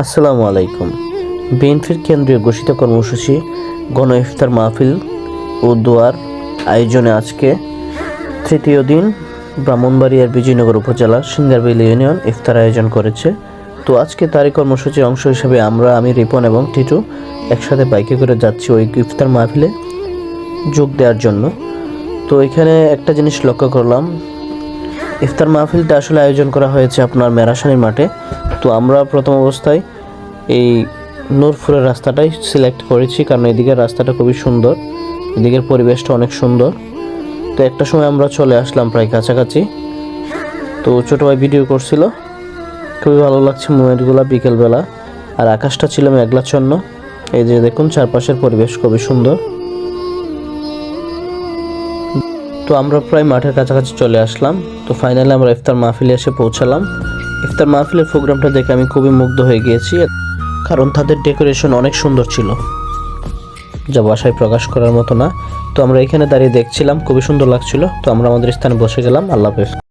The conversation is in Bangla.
আসসালামু আলাইকুম। বিএনপির কেন্দ্রীয় ঘোষিত কর্মসূচি গণ ইফতার মাহফিল ও দোয়ার আয়োজনে আজকে তৃতীয় দিন ব্রাহ্মণবাড়িয়ার বিজয়নগর উপজেলার সিঙ্গারবিল ইউনিয়ন ইফতার আয়োজন করেছে। তো আজকে তারই কর্মসূচির অংশ হিসেবে আমি রিপন এবং টিটু একসাথে বাইকে করে যাচ্ছি ওই ইফতার মাহফিলে যোগ দেওয়ার জন্য। তো এখানে একটা জিনিস লক্ষ্য করলাম, ইফতার মাহফিলটা আসলে আয়োজন করা হয়েছে আপনার মেরাসানির মাঠে। তো আমরা প্রথম অবস্থায় এই নূরপুরের রাস্তাটাই সিলেক্ট করেছি, কারণ এদিকের রাস্তাটা খুবই সুন্দর, এদিকের পরিবেশটা অনেক সুন্দর। তো একটা সময় আমরা চলে আসলাম প্রায় কাছাকাছি। তো ছোটো ভাই ভিডিও করছিল, খুবই ভালো লাগছে মোমেন্টগুলো বিকেলবেলা, আর আকাশটা ছিল মেঘলাচ্ছন্ন। এই যে দেখুন চারপাশের পরিবেশ খুবই সুন্দর। তো আমরা প্রায় মাঠের কাছাকাছি চলে আসলাম। তো ফাইনালি আমরা ইফতার মাহফিলে এসে পৌঁছালাম। ইফতার মাহফিলের প্রোগ্রামটা দেখে আমি খুবই মুগ্ধ হয়ে গিয়েছি, কারণ তাদের ডেকোরেশন অনেক সুন্দর ছিল, যা ভাষায় প্রকাশ করার মতো না। তো আমরা এখানে দাঁড়িয়ে দেখছিলাম, খুবই সুন্দর লাগছিল। তো আমরা আমাদের স্থানে বসে গেলাম। আল্লাহ হাফেজ।